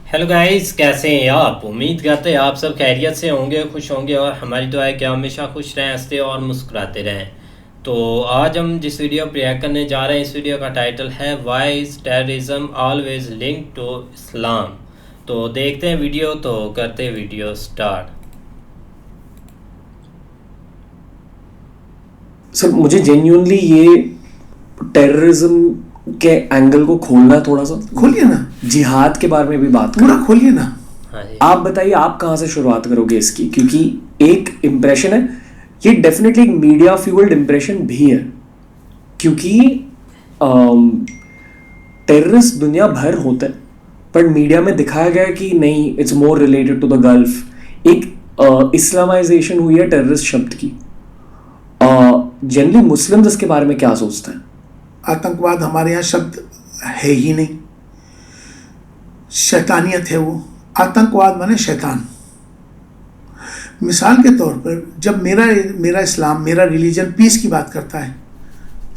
Hello guys, कैसे हैं आप? उम्मीद करते हैं आप सब खैरियत से होंगे, खुश होंगे और हमारी दुआ है कि आप हमेशा खुश रहें, हंसते और मुस्कुराते रहें। तो आज हम जिस वीडियो पर रिएक्ट करने जा रहे हैं, इस वीडियो का टाइटल है why is terrorism always linked to Islam. तो देखते हैं वीडियो, तो करते हैं वीडियो स्टार्ट। सर मुझे जेन्युइनली ये टेररिज्म के एंगल को खोलना, थोड़ा सा खोलिए ना, जिहाद के बारे में भी बात पूरा करें। खोलिए ना। हाँ जी। आप बताइए, आप कहाँ से शुरुआत करोगे इसकी? क्योंकि एक इम्प्रेशन है, ये डेफिनेटली एक मीडिया फ्यूल्ड इम्प्रेशन भी है, क्योंकि टेररिस्ट दुनिया भर होता है, पर मीडिया में दिखाया गया है कि नहीं, it's more related to the gulf. एक इस्लामाइजेशन हुई है टेररिस्ट शब्द की। जनरली मुस्लिम्स इसके बारे में क्या सोचते हैं? आतंकवाद हमारे यहाँ शब्द है ही नहीं, शैतानियत है वो। आतंकवाद माने शैतान। मिसाल के तौर पर जब मेरा इस्लाम, मेरा रिलीजन पीस की बात करता है,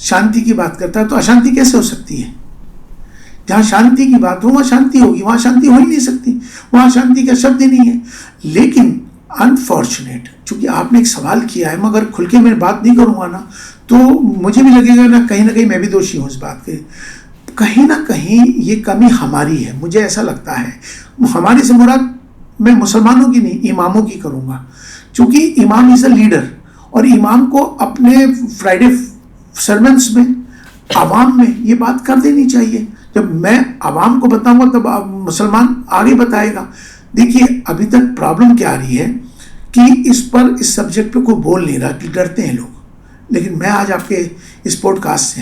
शांति की बात करता है, तो अशांति कैसे हो सकती है? जहाँ शांति की बात हो वहाँ शांति होगी, वहाँ शांति हो ही नहीं सकती, वहाँ शांति का शब्द ही नहीं है। लेकिन अनफॉर्चुनेट, चूंकि आपने एक सवाल किया है, मगर खुल के मैं बात नहीं करूँगा ना, तो मुझे भी लगेगा ना कहीं मैं भी दोषी हूँ इस बात के। कहीं ना कहीं ये कमी हमारी है, मुझे ऐसा लगता है। हमारी से मुराद मैं मुसलमानों की नहीं, इमामों की करूँगा, क्योंकि इमाम इज़ अ लीडर, और इमाम को अपने फ्राइडे सर्मन्स में, आवाम में ये बात कर देनी चाहिए। जब मैं आवाम को बताऊंगा तब मुसलमान आगे बताएगा। देखिए, अभी तक प्रॉब्लम क्या आ रही है कि इस सब्जेक्ट पे कोई बोल नहीं रहा, कि डरते हैं लोग। लेकिन मैं आज आपके इस पॉडकास्ट से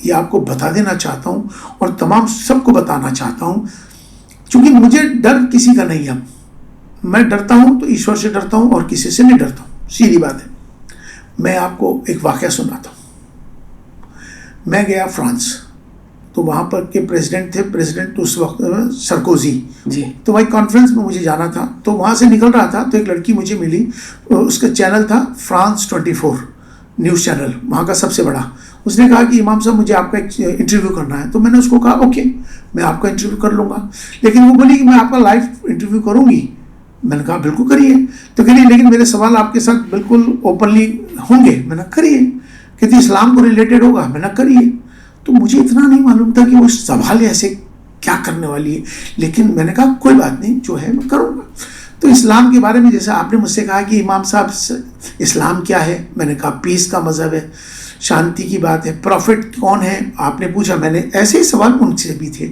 ये आपको बता देना चाहता हूँ, और तमाम सबको बताना चाहता हूँ, क्योंकि मुझे डर किसी का नहीं है। मैं डरता हूँ तो ईश्वर से डरता हूँ, और किसी से नहीं डरता हूँ, सीधी बात है। मैं आपको एक वाक़या सुनाता हूँ। मैं गया फ्रांस, तो वहाँ पर के प्रेसिडेंट उस वक्त सरकोजी जी। तो वही कॉन्फ्रेंस में मुझे जाना था। तो वहाँ से निकल रहा था तो एक लड़की मुझे मिली, उसका चैनल था फ्रांस 24 न्यूज़ चैनल, वहाँ का सबसे बड़ा। उसने कहा कि इमाम साहब, मुझे आपका एक इंटरव्यू करना है। तो मैंने उसको कहा ओके, मैं आपका इंटरव्यू कर लूँगा। लेकिन वो बोली कि मैं आपका लाइव इंटरव्यू करूँगी। मैंने कहा बिल्कुल करिए। तो कह रही लेकिन मेरे सवाल आपके साथ बिल्कुल ओपनली होंगे। मैंने करिए। कहती इस्लाम को रिलेटेड होगा। मैंने करिए। तो मुझे इतना नहीं मालूम था कि वो सवाल ऐसे क्या करने वाली है, लेकिन मैंने कहा कोई बात नहीं, जो है मैं करूँगा। तो इस्लाम के बारे में जैसे आपने मुझसे कहा कि इमाम साहब इस्लाम क्या है, मैंने कहा पीस का मज़हब है, शांति की बात है। प्रॉफिट कौन है आपने पूछा, मैंने ऐसे ही सवाल उनसे भी थे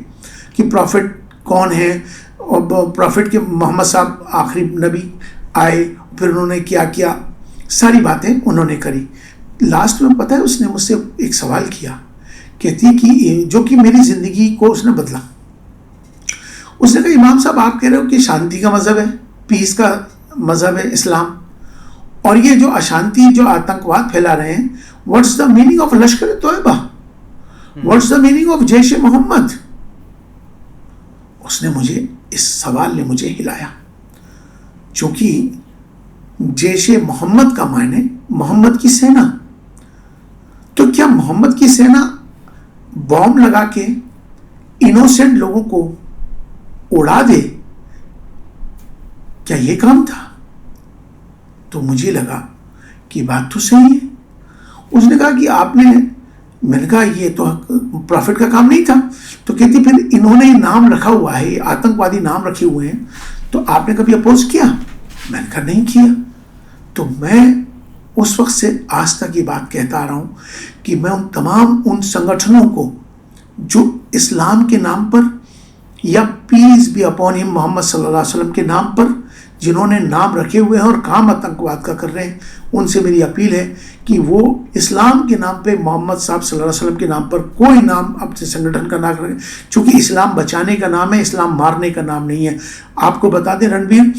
कि प्रॉफिट कौन है, और प्रॉफिट के मोहम्मद साहब आखिरी नबी आए, फिर उन्होंने क्या किया, सारी बातें उन्होंने करी। लास्ट में पता है उसने मुझसे एक सवाल किया, कहती कि जो कि मेरी ज़िंदगी को उसने बदला। उसने कहा इमाम साहब, आप कह रहे हो कि शांति का मज़हब है, पीस का मज़हब है इस्लाम, और ये जो अशांति, जो आतंकवाद फैला रहे हैं, what's the meaning of Lashkar Taiba, what's the meaning of Jaish Mohammed? उसने मुझे, इस सवाल ने मुझे हिलाया, क्योंकि जैश मोहम्मद का मायने मोहम्मद की सेना। तो क्या मोहम्मद की सेना बॉम्ब लगा के इनोसेंट लोगों को उड़ा दे, क्या ये काम था? तो मुझे लगा कि बात तो सही है। उसने कहा कि आपने, मैंने कहा ये तो प्रॉफिट का काम नहीं था। तो कहती फिर इन्होंने नाम रखा हुआ है, आतंकवादी नाम रखे हुए हैं, तो आपने कभी अपोज किया? मैंने कहा नहीं किया। तो मैं उस वक्त से आज तक ये बात कहता आ रहा हूँ कि मैं उन संगठनों को जो इस्लाम के नाम पर, या peace be upon him Muhammad सल्लल्लाहु अलैहि वसल्लम के नाम पर, जिन्होंने नाम रखे हुए हैं और काम आतंकवाद का कर रहे हैं, उनसे मेरी अपील है कि वो इस्लाम के नाम पे, मोहम्मद साहब सल्लल्लाहु अलैहि वसल्लम के नाम पर कोई नाम अपने संगठन का ना करें, क्योंकि इस्लाम बचाने का नाम है, इस्लाम मारने का नाम नहीं है। आपको बता दें रणबीर,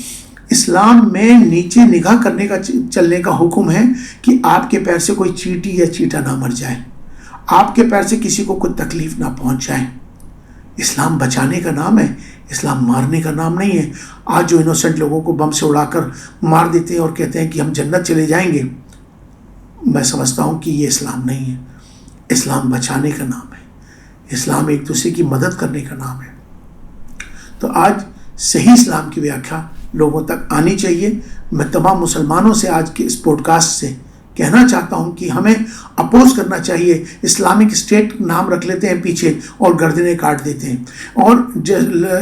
इस्लाम में नीचे निगाह करने का, चलने का हुक्म है कि आपके पैर से कोई चींटी या चींटा ना मर जाए, आपके पैर से किसी को कोई तकलीफ ना पहुंच जाए। इस्लाम बचाने का नाम है, इस्लाम मारने का नाम नहीं है। आज जो इनोसेंट लोगों को बम से उड़ाकर मार देते हैं और कहते हैं कि हम जन्नत चले जाएंगे, मैं समझता हूँ कि ये इस्लाम नहीं है। इस्लाम बचाने का नाम है, इस्लाम एक दूसरे की मदद करने का नाम है। तो आज सही इस्लाम की व्याख्या लोगों तक आनी चाहिए। मैं तमाम मुसलमानों से आज के इस पॉडकास्ट से कहना चाहता हूं कि हमें अपोज करना चाहिए। इस्लामिक स्टेट नाम रख लेते हैं पीछे और गर्दनें काट देते हैं, और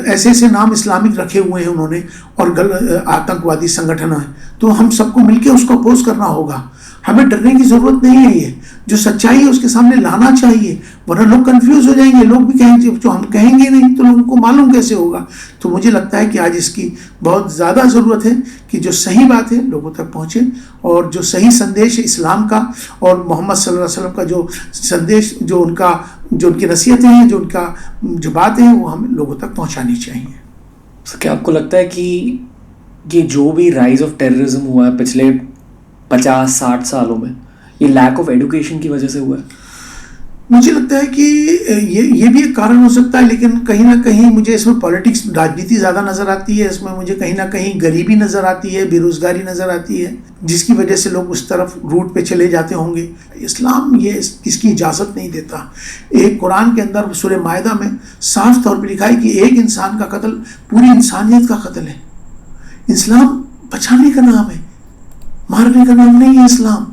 ऐसे ऐसे नाम इस्लामिक रखे हुए हैं उन्होंने, और आतंकवादी संगठन है, तो हम सबको मिलकर उसको अपोज करना होगा। हमें डरने की जरूरत नहीं है, ये जो सच्चाई है उसके सामने लाना चाहिए, वरना लोग कंफ्यूज हो जाएंगे। लोग भी कहेंगे, जो हम कहेंगे नहीं तो लोगों को मालूम कैसे होगा। तो मुझे लगता है कि आज इसकी बहुत ज़्यादा ज़रूरत है कि जो सही बात है लोगों तक पहुँचे, और जो सही संदेश है इस्लाम का और मोहम्मद सल्लल्लाहु अलैहि वसल्लम का जो संदेश, जो उनकी नसीहतें हैं, जो बातें हैं, वो हम लोगों तक पहुँचानी चाहिए। तो क्या आपको लगता है कि ये जो भी राइज ऑफ टेररिज्म हुआ है पिछले 50-60 सालों में, ये लैक ऑफ एजुकेशन की वजह से हुआ है? मुझे लगता है कि ये भी एक कारण हो सकता है, लेकिन कहीं ना कहीं मुझे इसमें पॉलिटिक्स, राजनीति ज़्यादा नज़र आती है। इसमें मुझे कहीं ना कहीं गरीबी नज़र आती है, बेरोज़गारी नज़र आती है, जिसकी वजह से लोग उस तरफ रूट पे चले जाते होंगे। इस्लाम इसकी इजाज़त नहीं देता। एक कुरान के अंदर सूरह मायदा में साफ तौर पर लिखा है कि एक इंसान का कत्ल पूरी इंसानियत का कत्ल है। इस्लाम बचाने का नाम है, मारने का नाम नहीं है इस्लाम।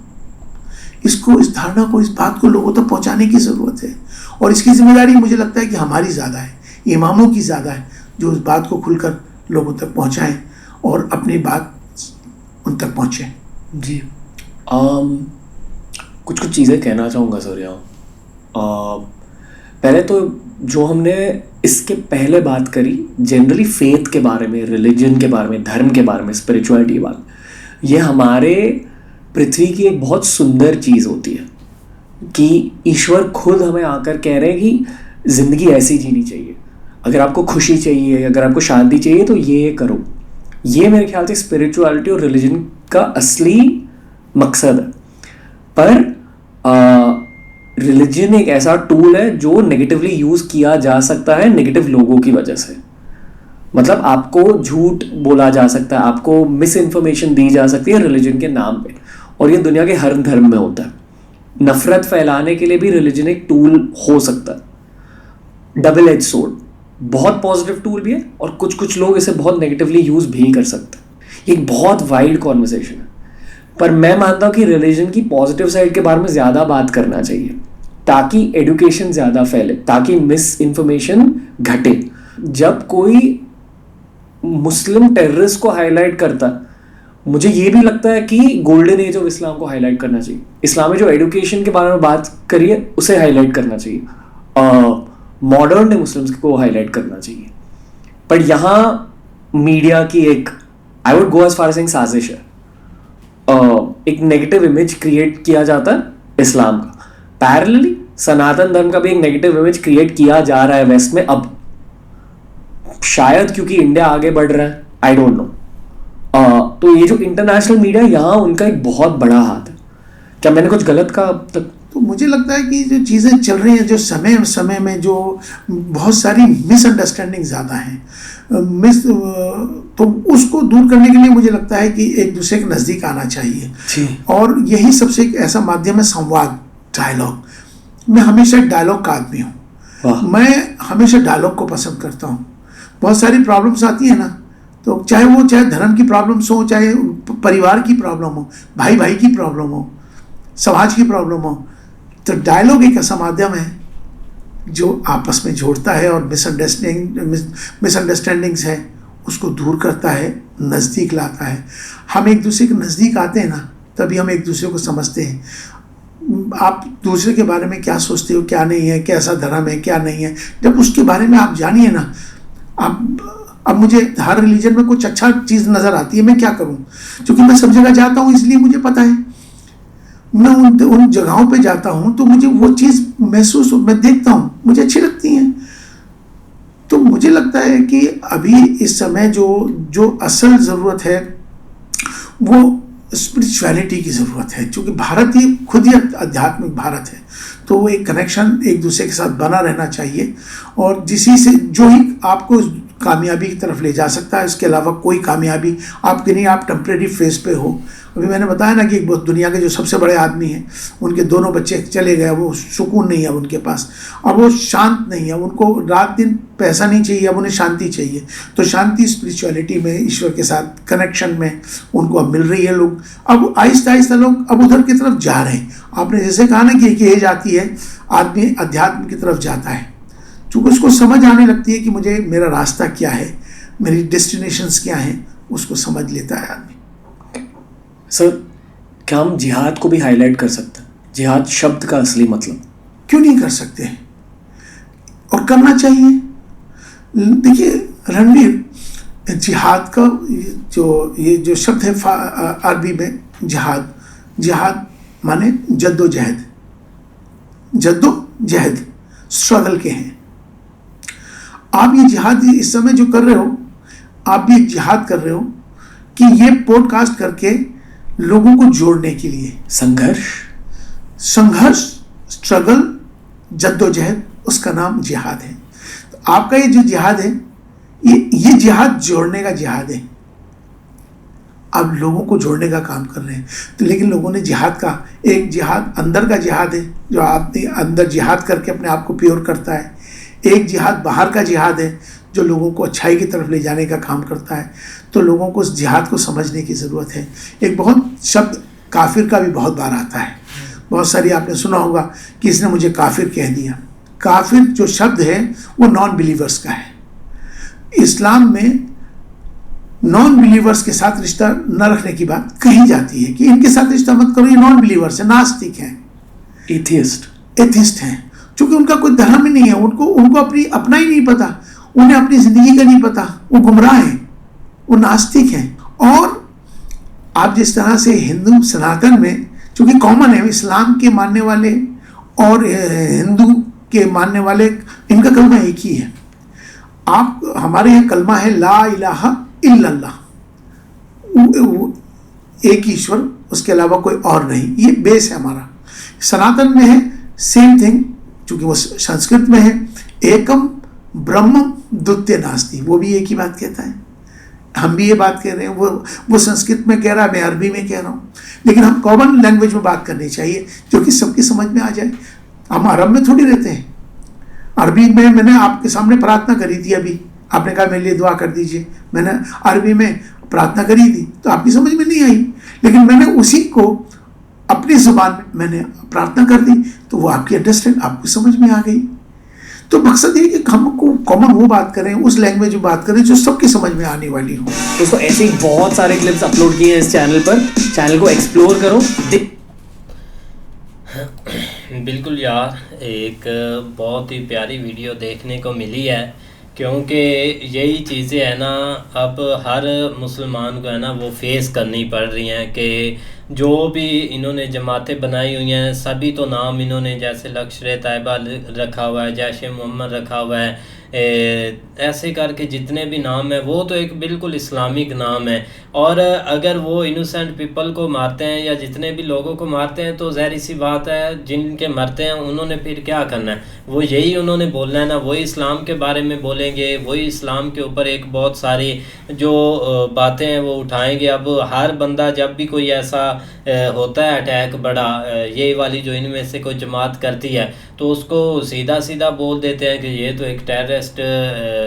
इस धारणा को, इस बात को लोगों तक पहुंचाने की ज़रूरत है, और इसकी जिम्मेदारी मुझे लगता है कि हमारी ज़्यादा है, इमामों की ज़्यादा है, जो उस बात को खुलकर लोगों तक पहुंचाएं और अपनी बात उन तक पहुंचे। जी, कुछ चीज़ें कहना चाहूँगा सर यहाँ। पहले तो जो हमने इसके पहले बात करी जनरली फेथ के बारे में, रिलीजन के बारे में, धर्म के बारे में, स्पिरिचुअलिटी के बारे में, ये हमारे पृथ्वी की एक बहुत सुंदर चीज़ होती है कि ईश्वर खुद हमें आकर कह रहे हैं कि ज़िंदगी ऐसी जीनी चाहिए, अगर आपको खुशी चाहिए, अगर आपको शांति चाहिए तो ये करो। ये मेरे ख्याल से स्पिरिचुअलिटी और रिलीजन का असली मकसद है। पर रिलीजन एक ऐसा टूल है जो नेगेटिवली यूज़ किया जा सकता है नेगेटिव लोगों की वजह से। मतलब आपको झूठ बोला जा सकता है, आपको मिस इन्फॉर्मेशन दी जा सकती है रिलीजन के नाम पे, और ये दुनिया के हर धर्म में होता है। नफरत फैलाने के लिए भी रिलीजन एक टूल हो सकता है, डबल एज सोर्ड, बहुत पॉजिटिव टूल भी है, और कुछ लोग इसे बहुत नेगेटिवली यूज भी कर सकते हैं। ये एक बहुत वाइड कॉन्वर्सेशन है, पर मैं मानता हूँ कि रिलीजन की पॉजिटिव साइड के बारे में ज़्यादा बात करना चाहिए, ताकि एडुकेशन ज़्यादा फैले, ताकि मिस इन्फॉर्मेशन घटे। जब कोई मुस्लिम टेररिस्ट को हाईलाइट करता, मुझे ये भी लगता है कि गोल्डन एज ऑफ इस्लाम को हाईलाइट करना चाहिए। इस्लाम में जो एजुकेशन के बारे में बात करिए उसे हाईलाइट करना चाहिए, मॉडर्न डे मुस्लिम्स को हाईलाइट करना चाहिए। पर यहाँ मीडिया की एक, I would go as far as साजिश है, एक नेगेटिव इमेज क्रिएट किया जाता है इस्लाम का। पैरेलली सनातन धर्म का भी एक नेगेटिव इमेज क्रिएट किया जा रहा है वेस्ट में अब, शायद क्योंकि इंडिया आगे बढ़ रहा है, आई डोंट नो। तो ये जो इंटरनेशनल मीडिया, यहाँ उनका एक बहुत बड़ा हाथ है। क्या मैंने कुछ गलत कहा अब तक? तो मुझे लगता है कि जो चीज़ें चल रही हैं, जो समय में जो बहुत सारी मिसअंडरस्टैंडिंग ज़्यादा हैं, तो उसको दूर करने के लिए मुझे लगता है कि एक दूसरे के नज़दीक आना चाहिए, और यही सबसे एक ऐसा माध्यम है संवाद, डायलॉग। मैं हमेशा डायलॉग का आदमी हूँ, मैं हमेशा डायलॉग को पसंद करता हूँ। बहुत सारी प्रॉब्लम्स आती है ना, तो चाहे धर्म की प्रॉब्लम्स हो, चाहे परिवार की प्रॉब्लम हो, भाई की प्रॉब्लम हो, समाज की प्रॉब्लम हो, तो डायलॉग एक ऐसा माध्यम है जो आपस में जोड़ता है और मिसअंडरस्टैंडिंग्स है उसको दूर करता है, नज़दीक लाता है। हम एक दूसरे के नज़दीक आते हैं ना, तभी हम एक दूसरे को समझते हैं। आप दूसरे के बारे में क्या सोचते हो, क्या नहीं है, कैसा धर्म है, क्या नहीं है, जब उसके बारे में आप जानिए ना, अब मुझे हर रिलीजन में कुछ अच्छा चीज़ नज़र आती है, मैं क्या करूं, क्योंकि मैं सब जगह जाता हूं, इसलिए मुझे पता है। मैं उन जगहों पे जाता हूं तो मुझे वो चीज़ मैं देखता हूं, मुझे अच्छी लगती हैं। तो मुझे लगता है कि अभी इस समय जो असल ज़रूरत है वो स्पिरिचुअलिटी की ज़रूरत है, क्योंकि भारत ही खुद ही आध्यात्मिक भारत है, तो वो एक कनेक्शन एक दूसरे के साथ बना रहना चाहिए। और जिसी से जो ही आपको कामयाबी की तरफ ले जा सकता है। इसके अलावा कोई कामयाबी आपकी नहीं, आप टेम्परेरी फेज पे हो। अभी मैंने बताया ना कि एक बहुत दुनिया के जो सबसे बड़े आदमी हैं, उनके दोनों बच्चे चले गए, वो सुकून नहीं है उनके पास, अब वो शांत नहीं है, उनको रात दिन पैसा नहीं चाहिए, अब उन्हें शांति चाहिए। तो शांति स्पिरिचुअलिटी में, ईश्वर के साथ कनेक्शन में उनको अब मिल रही है। लोग अब आहिस्ता आहिस्ता लोग अब उधर की तरफ जा रहे हैं। आपने जैसे कहा ना कि एक एज आती है आदमी अध्यात्म की तरफ जाता है, चूँकि उसको समझ आने लगती है कि मुझे मेरा रास्ता क्या है, मेरी डेस्टिनेशंस क्या हैं, उसको समझ लेता है आदमी। सर, क्या हम जिहाद को भी हाईलाइट कर सकते हैं? जिहाद शब्द का असली मतलब क्यों नहीं कर सकते, और करना चाहिए। देखिए रणवीर, जिहाद का ये जो शब्द है अरबी में जिहाद, जिहाद माने जद्दोजहद, जद्दोजहद, स्ट्रगल के हैं। आप ये जिहाद इस समय जो कर रहे हो, आप भी जिहाद कर रहे हो कि ये पॉडकास्ट करके लोगों को जोड़ने के लिए। संघर्ष, स्ट्रगल, जद्दोजहद, उसका नाम जिहाद है। तो आपका ये जो जिहाद है, ये जिहाद जोड़ने का जिहाद है। आप लोगों को जोड़ने का काम कर रहे हैं। तो लेकिन लोगों ने जिहाद का, एक जिहाद अंदर का जिहाद है जो आदमी अंदर जिहाद करके अपने आप को प्योर करता है, एक जिहाद बाहर का जिहाद है जो लोगों को अच्छाई की तरफ ले जाने का काम करता है। तो लोगों को उस जिहाद को समझने की ज़रूरत है। एक बहुत शब्द काफिर का भी बहुत बार आता है, बहुत सारी आपने सुना होगा कि इसने मुझे काफिर कह दिया। काफिर जो शब्द है वो नॉन बिलीवर्स का है। इस्लाम में नॉन बिलीवर्स के साथ रिश्ता न रखने की बात कही जाती है कि इनके साथ रिश्ता मत करो, ये नॉन बिलीवर्स है, नास्तिक हैं, एथिस्ट हैं। चूंकि उनका कोई धर्म ही नहीं है, उनको अपना ही नहीं पता, उन्हें अपनी जिंदगी का नहीं पता, वो गुमराह हैं, वो नास्तिक हैं। और आप जिस तरह से हिंदू सनातन में चूंकि कॉमन है, इस्लाम के मानने वाले और हिंदू के मानने वाले, इनका कलमा एक ही है। आप हमारे यहाँ कलमा है ला इलाहा इल्लल्लाह, एक ईश्वर, उसके अलावा कोई और नहीं, ये बेस है हमारा। सनातन में है सेम थिंग, चूंकि वो संस्कृत में है, एकम ब्रह्मम द्वितीय नास्ति, वो भी एक ही बात कहता है। हम भी ये बात कह रहे हैं, वो संस्कृत में कह रहा है, मैं अरबी में कह रहा हूँ। लेकिन हम कॉमन लैंग्वेज में बात करनी चाहिए जो कि सबकी समझ में आ जाए। हम अरब में थोड़ी रहते हैं। अरबी में मैंने आपके सामने प्रार्थना करी थी, अभी आपने कहा मेरे लिए दुआ कर दीजिए, मैंने अरबी में प्रार्थना करी थी, तो आपकी समझ में नहीं आई, लेकिन मैंने उसी को अपनी जुबान में मैंने प्रार्थना कर दी, तो वो आपकी अंडरस्टैंड, आपको समझ में आ गई। तो मकसद ये कि हमको कॉमन वो बात करें, उस लैंग्वेज में बात करें जो सबकी समझ में आने वाली हो। दोस्तों, ऐसे ही बहुत सारे क्लिप्स अपलोड किए हैं इस चैनल पर, चैनल को एक्सप्लोर करो। बिल्कुल यार, एक बहुत ही प्यारी वीडियो देखने को मिली है, क्योंकि यही चीज़ें है ना अब हर मुसलमान को है ना वो फेस करनी पड़ रही हैं कि जो भी इन्होंने जमातें बनाई हुई हैं, सभी तो नाम इन्होंने जैसे लश्कर तैयबा रखा हुआ है, जैश मोहम्मद रखा हुआ है, ऐसे करके जितने भी नाम है वो तो एक बिल्कुल इस्लामिक नाम है। और अगर वो इनोसेंट पीपल को मारते हैं या जितने भी लोगों को मारते हैं, तो ज़ाहिर सी बात है जिनके मरते हैं उन्होंने फिर क्या करना है, वो यही उन्होंने बोलना है ना, वही इस्लाम के बारे में बोलेंगे, वही इस्लाम के ऊपर एक बहुत सारी जो बातें हैं वो उठाएंगे। अब हर बंदा जब भी कोई ऐसा होता है अटैक बड़ा, ये वाली जो इनमें से कोई जमात करती है, तो उसको सीधा सीधा बोल देते हैं कि ये तो एक टेररिस्ट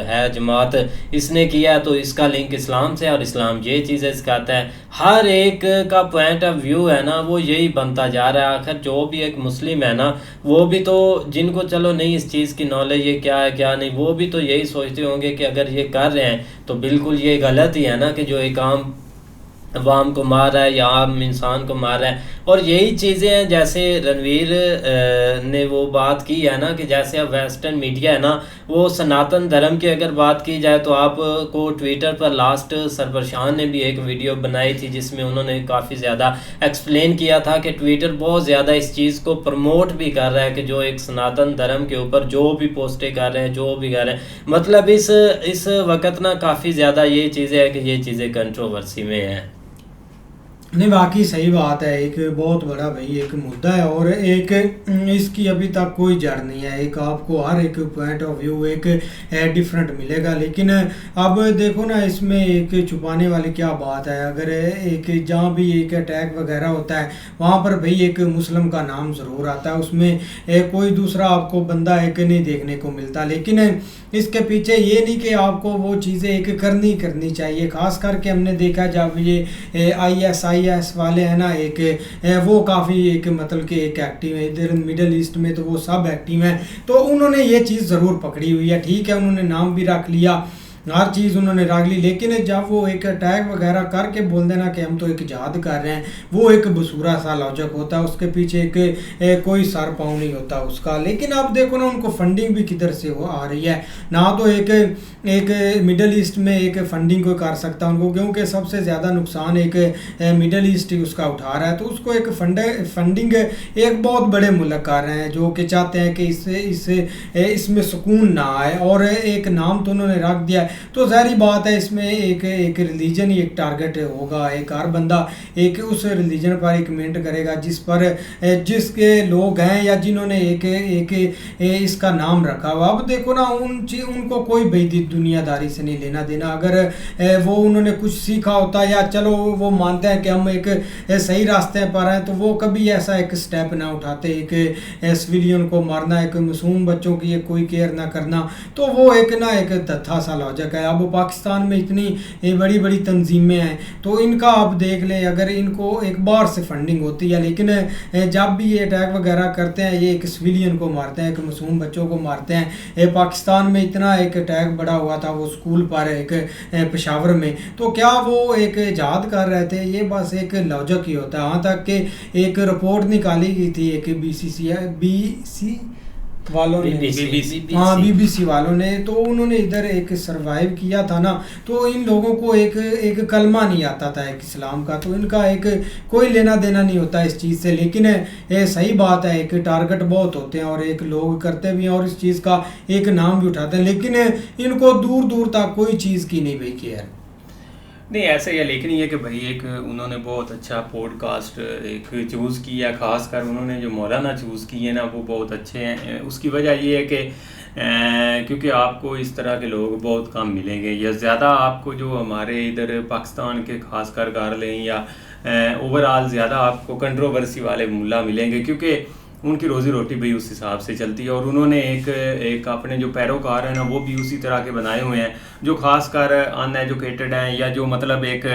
है जमात, इसने किया तो इसका लिंक इस्लाम से, और इस्लाम ये चीज़ें सिखाता है। हर एक का पॉइंट ऑफ व्यू है ना वो यही बनता जा रहा है। आखिर जो भी एक मुस्लिम है ना, वो भी तो जिनको चलो नहीं इस चीज़ की नॉलेज ये क्या है क्या नहीं, वो भी तो यही सोचते होंगे कि अगर ये कर रहे हैं तो बिल्कुल ये गलत ही है ना, कि जो एक आम अवाम को मार रहा है या आम इंसान को मार रहा है। और यही चीज़ें हैं, जैसे रणवीर ने वो बात की है ना कि जैसे अब वेस्टर्न मीडिया है ना, वो सनातन धर्म की अगर बात की जाए तो आपको ट्विटर पर लास्ट सरवर शाह ने भी एक वीडियो बनाई थी जिसमें उन्होंने काफ़ी ज़्यादा एक्सप्लेन किया था कि ट्विटर बहुत ज़्यादा इस चीज़ को प्रमोट भी कर रहा है कि जो एक सनातन धर्म के ऊपर जो भी पोस्टें कर रहे हैं, जो भी कर रहे हैं, मतलब इस वक्त ना काफ़ी ज़्यादा ये चीज़ें है कि ये चीज़ें कंट्रोवर्सी में हैं। नहीं, बाकी सही बात है। एक बहुत बड़ा भाई एक मुद्दा है, और एक इसकी अभी तक कोई जड़ नहीं है। एक आपको हर एक पॉइंट ऑफ व्यू एक डिफरेंट मिलेगा, लेकिन अब देखो ना, इसमें एक छुपाने वाली क्या बात है। अगर एक जहाँ भी एक अटैक वगैरह होता है, वहाँ पर भाई एक मुस्लिम का नाम ज़रूर आता है, उसमें कोई दूसरा आपको बंदा एक नहीं देखने को मिलता। लेकिन इसके पीछे ये नहीं कि आपको वो चीज़ें एक करनी चाहिए। खास करके हमने देखा जब ये ISIS वाले हैं ना, एक वो काफ़ी एक मतलब कि एक एक्टिव है इधर मिडल ईस्ट में, तो वो सब एक्टिव हैं। तो उन्होंने ये चीज़ ज़रूर पकड़ी हुई है। ठीक है, उन्होंने नाम भी रख लिया, हर चीज़ उन्होंने रख ली, लेकिन जब वो एक अटैक वगैरह करके बोल देना कि हम तो एक जिहाद कर रहे हैं, वो एक बसूरा सा लॉजिक होता है। उसके पीछे एक कोई सर पाँव नहीं होता उसका। लेकिन अब देखो ना, उनको फंडिंग भी किधर से हो आ रही है ना। तो एक मिडल ईस्ट में एक फंडिंग को कर सकता उनको, क्योंकि सबसे ज़्यादा नुकसान एक मिडल ईस्ट ही उसका उठा रहा है। तो उसको एक फंडिंग एक बहुत बड़े मुल्क कर रहे हैं, जो कि चाहते हैं कि इसमें सुकून ना आए, और एक नाम तो उन्होंने रख दिया है। तो ज़ाहिर बात है, इसमें एक रिलीजन ही एक टारगेट होगा। एक हर बंदा एक उस रिलीजन पर एक कमेंट करेगा जिसके लोग हैं या जिन्होंने एक इसका नाम रखा हुआ। अब देखो ना, उनको कोई बेइज्जती दुनियादारी से नहीं लेना देना। अगर वो उन्होंने कुछ सीखा होता, या चलो वो मानते हैं कि हम एक सही रास्ते पर हैं, तो वो कभी ऐसा एक स्टेप ना उठाते। एक सिविलियन को मारना, एक मासूम बच्चों की एक कोई केयर ना करना, तो वो एक तत्था सा लॉजिक है। अब पाकिस्तान में इतनी बड़ी बड़ी तंजीमें हैं, तो इनका आप देख लें, अगर इनको एक बार से फंडिंग होती है, लेकिन जब भी ये अटैक वगैरह करते हैं, ये एक सिविलियन को मारते हैं, एक मासूम बच्चों को मारते हैं। पाकिस्तान में इतना एक अटैक बड़ा हुआ था, वो स्कूल पर एक पेशावर में, तो क्या वो एक जिहाद कर रहे थे? ये बस एक लॉजिक ही होता है। यहाँ तक कि एक रिपोर्ट निकाली गई थी एक बीसी वालों ने, BBC वालों ने, तो उन्होंने इधर एक सरवाइव किया था ना। तो इन लोगों को एक कलमा नहीं आता था एक इस्लाम का, तो इनका एक कोई लेना देना नहीं होता इस चीज़ से। लेकिन ये सही बात है, एक टारगेट बहुत होते हैं और एक लोग करते भी हैं और इस चीज़ का एक नाम भी उठाते हैं, लेकिन इनको दूर दूर तक कोई चीज़ की नहीं भाई केयर। नहीं ऐसा ही है, लेकिन ये कि भाई एक उन्होंने बहुत अच्छा पॉडकास्ट एक चूज़ किया। खासकर उन्होंने जो मौलाना चूज़ किए ना, वो बहुत अच्छे हैं। उसकी वजह ये है कि क्योंकि आपको इस तरह के लोग बहुत कम मिलेंगे, या ज़्यादा आपको जो हमारे इधर पाकिस्तान के खासकर कर लें, या ओवरऑल ज़्यादा आपको कंट्रोवर्सी वाले मुल्ला मिलेंगे, क्योंकि उनकी रोज़ी रोटी भी उस हिसाब से चलती है। और उन्होंने एक अपने जो पैरोकार हैं ना, वो भी उसी तरह के बनाए हुए हैं, जो खासकर अनएजुकेटेड हैं, या जो मतलब एक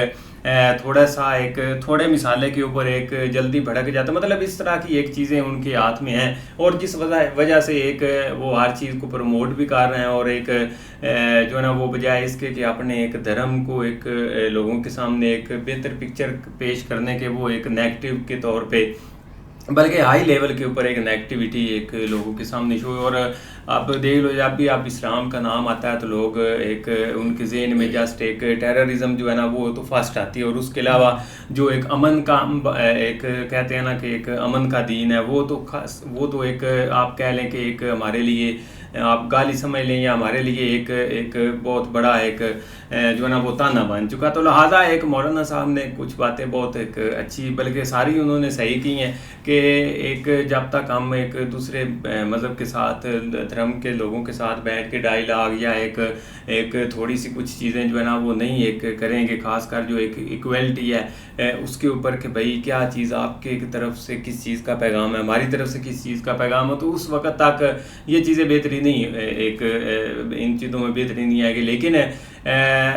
थोड़ा सा एक थोड़े मिसाले के ऊपर एक जल्दी भड़क जाता, मतलब इस तरह की एक चीज़ें उनके हाथ में हैं। और जिस वजह से एक वो हर चीज़ को प्रमोट भी कर रहे हैं, और एक जो है ना, वो बजाय इसके कि अपने एक धर्म को एक लोगों के सामने एक बेहतर पिक्चर पेश करने के, वो एक नेगेटिव के तौर पे, बल्कि हाई लेवल के ऊपर एक नेगेटिविटी एक लोगों के सामने शो। और आप देख लो, जब भी आप इस्लाम का नाम आता है तो लोग एक उनके जहन में जस्ट एक टेररिज्म जो है ना, वो तो फर्स्ट आती है। और उसके अलावा जो एक अमन का एक कहते हैं ना कि एक अमन का दीन है, वो तो एक आप कह लें कि एक हमारे लिए आप गाली समझ लें, या हमारे लिए एक बहुत बड़ा एक जो है ना, वो ताना बन चुका। तो लिहाजा एक मौलाना साहब ने कुछ बातें बहुत एक अच्छी, बल्कि सारी उन्होंने सही की हैं, कि एक जब तक हम एक दूसरे मज़हब के साथ, धर्म के लोगों के साथ बैठ के डायलॉग, या एक थोड़ी सी कुछ चीज़ें जो है ना, वो नहीं एक करेंगे, खासकर जो एक इक्वलिटी है उसके ऊपर, कि भाई क्या चीज़ आपके तरफ से किस चीज़ का पैगाम है, हमारी तरफ से किस चीज़ का पैगाम है, तो उस वक्त तक ये चीज़ें बेहतरी नहीं, एक इन चीज़ों में बेहतरी नहीं आएगी। लेकिन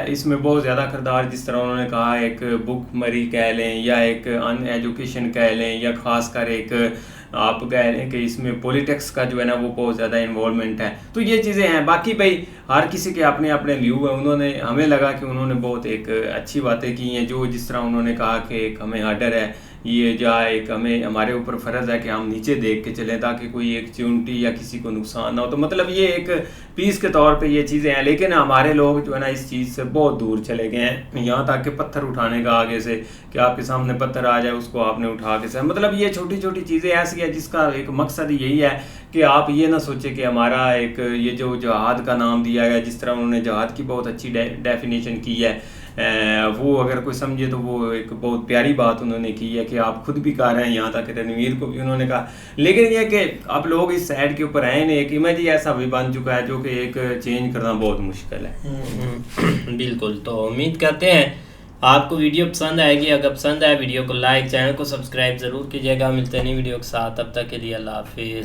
इसमें बहुत ज़्यादा किरदार, जिस तरह उन्होंने कहा, एक बुक मरी कह लें, या एक अनएजुकेशन कह लें, या ख़ासकर एक आप कह लें कि इसमें पॉलिटिक्स का जो है ना, वो बहुत ज़्यादा इन्वॉल्वमेंट है। तो ये चीज़ें हैं। बाकी भाई हर किसी के अपने अपने व्यू है। उन्होंने, हमें लगा कि उन्होंने बहुत एक अच्छी बातें की हैं, जो जिस तरह उन्होंने कहा कि एक हमें आर्डर है ये, या एक हमारे ऊपर फ़र्ज़ है कि हम नीचे देख के चलें, ताकि कोई एक चुनटी या किसी को नुकसान ना हो। तो मतलब ये एक पीस के तौर पे ये चीज़ें हैं। लेकिन हमारे लोग जो है ना, इस चीज़ से बहुत दूर चले गए हैं, यहाँ तक कि पत्थर उठाने का आगे से, कि आपके सामने पत्थर आ जाए उसको आपने उठा के से, मतलब ये छोटी छोटी चीज़ें ऐसी है जिसका एक मकसद यही है कि आप ये ना सोचें कि हमारा एक ये जो जिहाद का नाम दिया गया, जिस तरह उन्होंने जिहाद की बहुत अच्छी डेफिनेशन की है, वो अगर कोई समझे तो वो एक बहुत प्यारी बात उन्होंने की है कि आप खुद भी कह रहे हैं, यहाँ तक कि रणवीर को भी उन्होंने कहा। लेकिन ये कि अब लोग इस साइड के ऊपर आए, एक इमेज ही ऐसा भी बन चुका है जो कि एक चेंज करना बहुत मुश्किल है। बिल्कुल। तो उम्मीद करते हैं आपको वीडियो पसंद आएगी। अगर पसंद आए वीडियो को लाइक, चैनल को सब्सक्राइब ज़रूर कीजिएगा। मिलते हैं नई वीडियो के साथ, तब तक के लिए अल्लाह हाफिज़।